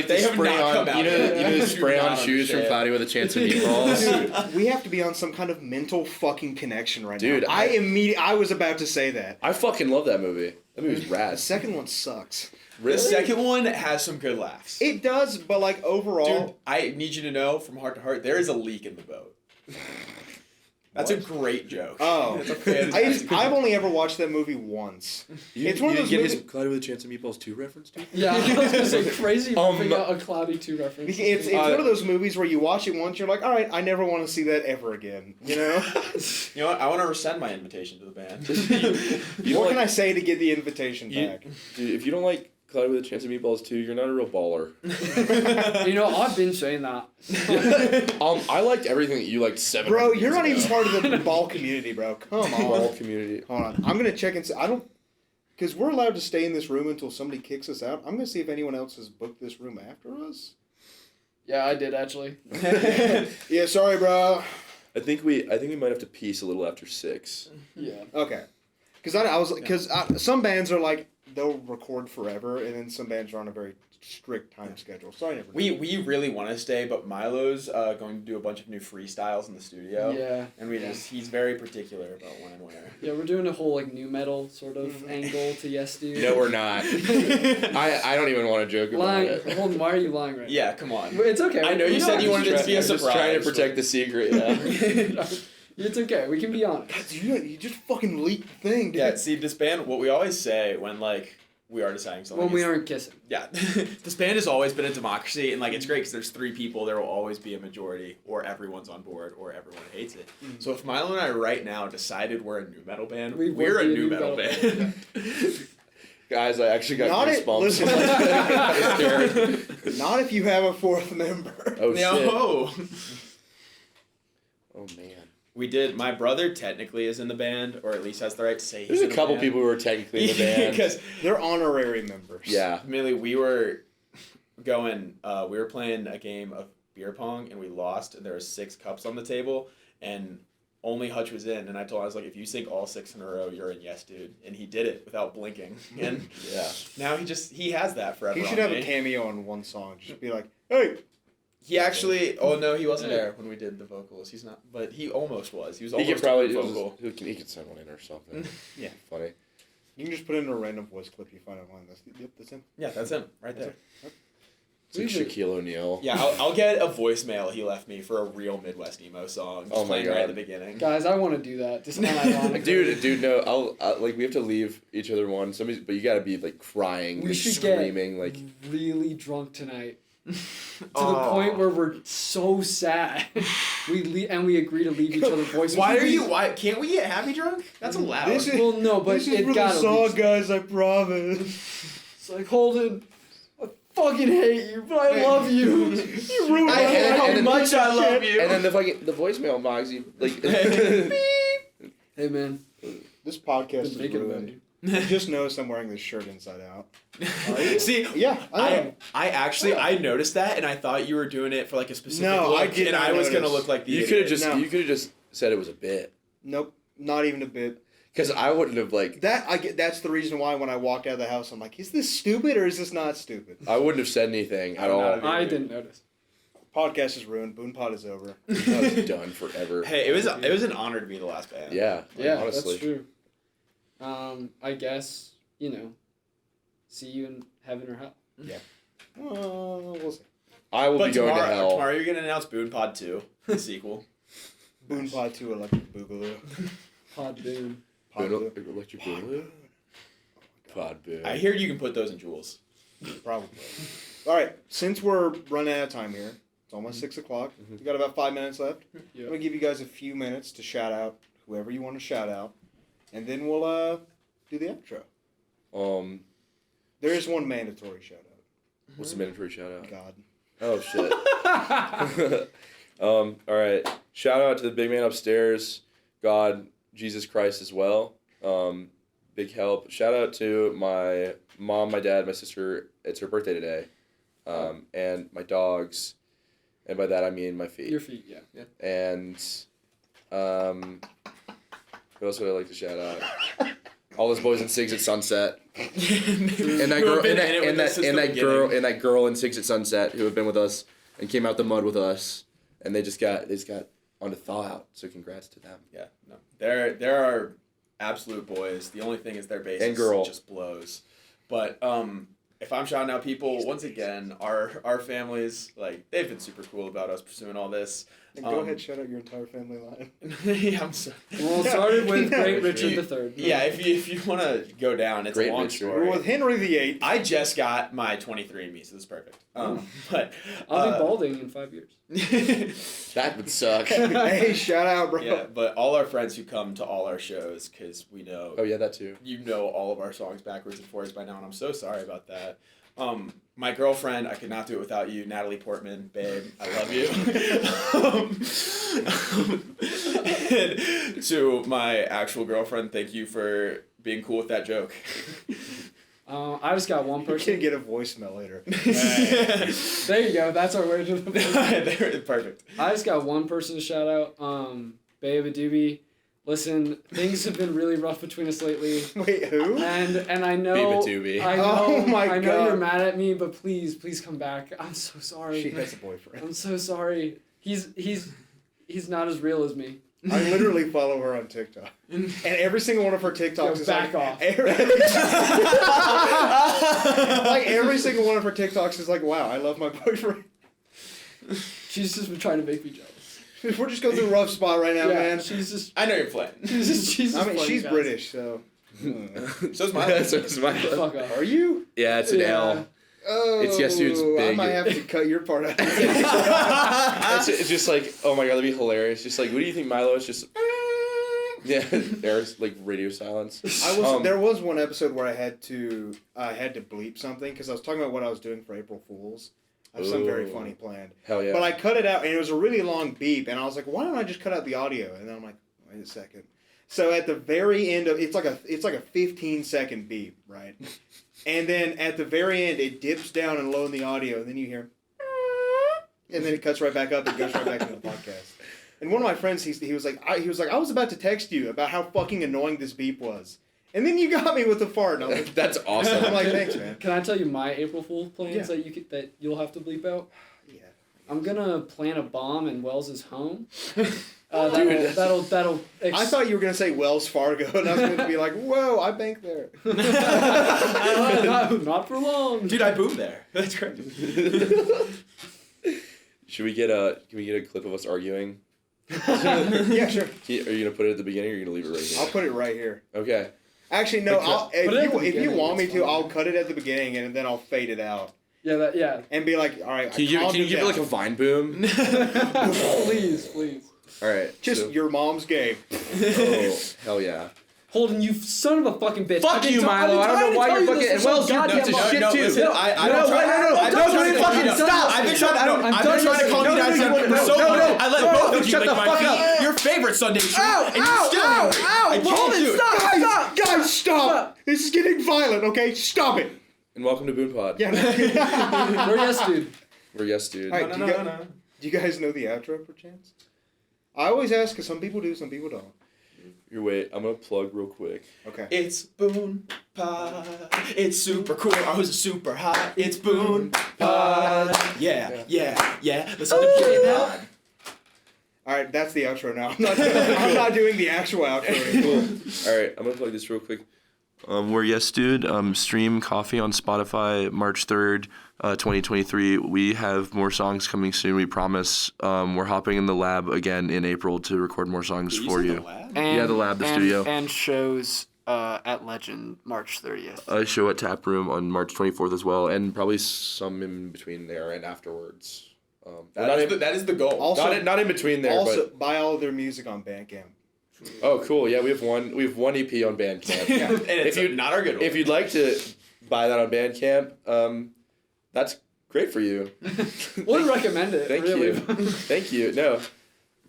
They the have spray not on, come out you know, yet. you know the You spray do on not shoes from understand. Cloudy with a Chance of Meatballs. Dude, we have to be on some kind of mental fucking connection right Dude, now. I was about to say that. I fucking love that movie. That movie's The rad. second one sucks. The second one has some good laughs. It does, but like overall, Dude, I need you to know from heart to heart, there is a leak in the boat. That's a great joke. Oh. That's a fantastic I've only ever watched that movie once. You, It's one of you those didn't get movies- his Cloudy with a Chance of Meatballs 2 reference, dude? Yeah, I was gonna say crazy ripping out a Cloudy 2 reference. It's one of those movies where you watch it once, you're like, all right, I never want to see that ever again. You know? You know what? I want to rescind my invitation to the band. You What don't can like, I say to get the invitation you- back? dude, if you don't like Cloudy with a Chance of Meatballs 2, you're not a real baller. You know, I've been saying that. I liked everything that you liked 7 Bro, you're not even part of the ball community, bro. Come Ball on. community. Hold on. I'm going to check and see. I don't... Because we're allowed to stay in this room until somebody kicks us out. I'm going to see if anyone else has booked this room after us. Yeah, I did actually. Yeah, sorry, bro. I think we might have to piece a little after 6. Yeah. Okay. Because some bands are like, they'll record forever, and then some bands are on a very strict time schedule, so I never. We really want to stay, but Milo's going to do a bunch of new freestyles in the studio. Yeah. And he's very particular about when and where. Yeah, we're doing a whole like new metal sort of angle to Yesdude. No, we're not. I don't even want to joke about Lying. it. Hold on, why are you lying right Yeah, come on. now? It's okay. I know you said you wanted it to be a I'm just trying to surprise, protect the secret. Yeah. It's okay. We can be honest. God, you just fucking leaked the thing, dude. Yeah, see, this band, what we always say when, like, we are deciding something. When we is- aren't kissing. Yeah. This band has always been a democracy, and, like, it's great because there's 3 people, there will always be a majority, or everyone's on board, or everyone hates it. Mm. So if Milo and I right now decided we're a new metal band, We would we're a be new metal band. Guys, I actually got Not it. goosebumps. Listen, I'm scared. not if you have a 4th member. Oh, shit. No. Oh, man. We did. My brother technically is in the band, or at least has the right to say he's There's in a the couple band. people who are technically in the band. Because They're honorary members. Yeah. Millie, we were we were playing a game of beer pong, and we lost, and there were 6 cups on the table, and only Hutch was in, and I told him, I was like, if you sink all 6 in a row, you're in Yesdude, and he did it without blinking, and Yeah. now he has that forever. He should on have me. a cameo on one song. Just be like, hey. He actually, oh no, he wasn't Hey. there when we did the vocals. He's not, but he almost was. He was He almost could probably doing vocal. he could send one in or something. Yeah. Funny. You can just put in a random voice clip you find online. That's him. Yeah, that's him right there. It's like Shaquille O'Neal. Yeah, I'll get a voicemail he left me for a real Midwest emo song. Just Oh my playing right at God. the beginning. Guys, I want to do that. Just unironically. Dude, no, like we have to leave each other one. But you gotta be like crying, We like, should screaming, like. really drunk tonight. To the Oh. point where we're so sad. We agree to leave each other voice. Why can't we get happy drunk? That's allowed. This is- Well, no, but this is it really gotta song, be. guys. I promise. It's like, Holden, I fucking hate you, but I love you. You ruined I hate and how then- much I love you. And then the voicemail box, you like. Hey, man. This podcast Been is thinking about ruined. I just noticed I'm wearing this shirt inside out. See, Yeah, I know. I noticed that, and I thought you were doing it for like a specific No, look, I did and not I was gonna notice. look like the You idiot. could have just No. said it was a bit, Nope, not even a bit. because I wouldn't have like That's the reason why when I walked out of the house, I'm like, is this stupid or is this not stupid? I wouldn't have said anything at I'm all. not I didn't notice. Podcast is ruined. BoonePod is over. I was done forever. Hey, it was an honor to be the last band. Yeah, Yeah, honestly. that's true. I guess, see you in heaven or hell. We'll see. I will But be going to hell. tomorrow you're gonna announce BoonePod 2, the sequel. BoonePod 2 Electric Boogaloo. Pod boom. Pod Electric Boogaloo? Pod Boo. I hear you can put those in jewels. Probably. All right, since we're running out of time here, it's almost 6 o'clock. We got about 5 minutes left. Yep. I'm gonna give you guys a few minutes to shout out whoever you want to shout out, and then we'll do the outro. There is one mandatory shout out. What's the mandatory shout out? God. Oh shit. All right. Shout out to the big man upstairs, God, Jesus Christ as well. Big help. Shout out to my mom, my dad, my sister. It's her birthday today, and my dogs, and by that I mean my feet. Your feet, yeah. And who else would I like to shout out? All those boys in Sigs at Sunset. And that girl, and that girl in Six at Sunset who have been with us and came out the mud with us, and they just got on to thaw out. So congrats to them. Yeah, no, there are absolute boys. The only thing is their bass And girl. just blows. But if I'm shouting out people, once again, our families, like, they've been super cool about us pursuing all this. And go ahead, shout out your entire family line. Yeah, I'm sorry. Well, it started with No. Great Richard III. Yeah, if you want to go down, it's Great a long Richard. story. We're with Henry VIII. I just got my 23andMe, so this is perfect. But I'll be balding in 5 years. That would suck. Hey, shout out, bro. yeah, but all our friends who come to all our shows, because we know Oh yeah, that too. you know all of our songs backwards and forwards by now, and I'm so sorry about that. My girlfriend, I could not do it without you, Natalie Portman, babe, I love you. And to my actual girlfriend, thank you for being cool with that joke. I just got one You person. can get a voicemail later. There you go. That's our way to the They're perfect. I just got one person to shout out. Babe Adoobie, Listen, things have been really rough between us lately. Wait, who? And I know, Beaver I Doobie. know, Oh my I know God. you're mad at me, but please come back. I'm so sorry. She has a boyfriend. I'm so sorry. He's not as real as me. I literally follow her on TikTok, and every single one of her TikToks Yo, is back like, off. like every single one of her TikToks is like, wow, I love my boyfriend. She's just been trying to make me jealous. We're just going through a rough spot right now, Yeah, man. she's just. I know you're playing. She's just I mean, playing, she's guys. British, so. So's mine. So it's my. Fuck off. Are you? Yeah, it's an L. Oh, It's Yesdude's I big. might have to cut your part out. It's just like, oh my god, that'd be hilarious. Just like, what do you think, Milo? It's just. Yeah, there's like radio silence. There was one episode where I had to bleep something because I was talking about what I was doing for April Fools. I have something very Ooh. funny planned. Hell yeah. But I cut it out, and it was a really long beep, and I was like, why don't I just cut out the audio? And then I'm like, wait a second. So at the very end of it's like a 15-second beep, right? And then at the very end, it dips down and low in the audio, and then you hear, and then it cuts right back up and goes right back into the podcast. And one of my friends, he was like, I was about to text you about how fucking annoying this beep was, and then you got me with the fart. And I was like, That's awesome. I'm like, thanks, man. Can I tell you my April Fool's plans Yeah. that you'll have to bleep out? Yeah. I'm gonna plant a bomb in Wells's home. Dude, That'll. I thought you were gonna say Wells Fargo, and I was going to be like, whoa, I bank there. Not for long. Dude, I boomed there. That's great. Can we get a clip of us arguing? Yeah, sure. Are you gonna put it at the beginning, or are you gonna leave it right here? I'll put it right here. Okay. Actually, no. Put it at the If you beginning, want me it's to, fine. I'll cut it at the beginning and then I'll fade it out Yeah. and be like, all right. Can you give it like a vine boom? Please. All right. just so- your mom's gay. Oh, hell yeah. Holden, you son of a fucking bitch. Fuck you, Milo. I don't know why you're fucking. And Wells, you're goddamn piece of long. shit no, too. listen, I don't try- No, don't fucking stop. I've been trying to calm you down for so long. I let both of you shut lick the my fuck feet. up. Your favorite Sunday treat, and you still I can't do it. Guys, stop! This is getting violent. Okay, stop it. And welcome to BoonePod. Yeah. We're Yesdude. We're Yesdude. All right, do you guys know the outro, perchance? I always ask because some people do, some people don't. Here, wait. I'm gonna plug real quick. Okay. It's BoonePod. It's super cool. I was super hot. It's BoonePod. Yeah. Listen to BoonePod. All right, that's the outro now. I'm not doing the actual outro anymore. All right, I'm gonna plug this real quick. We're Yesdude. Stream Coffee on Spotify March 3rd, 2023. We have more songs coming soon, we promise. We're hopping in the lab again in April to record more songs for you. And, the lab, the studio. And shows at Legend March 30th. A show at Tap Room on March 24th as well, and probably some in between there and afterwards. That is the goal. Also, Not in between there, also buy all of their music on Bandcamp. Oh, cool! Yeah, we have one EP on Bandcamp. And it's not our good one. If you'd like to buy that on Bandcamp, that's great for you. We'll recommend it. Thank really. you. Thank you. No,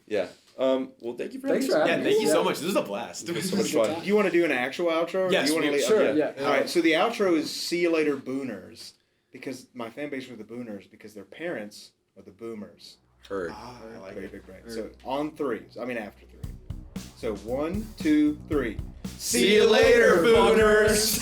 yeah. Well, thank you for Thanks for having having me. Thank you Yeah. so much. This was a blast. It was so much fun. Do you want to do an actual outro? Or Yes, do you want to Sure. okay. Yeah. All right. So the outro is "See you later, Booners," because my fan base were the Booners because their parents are the Boomers. Heard. I like Very it. big brain. So on three. I mean after three. So 1, 2, 3. See you later, Booners.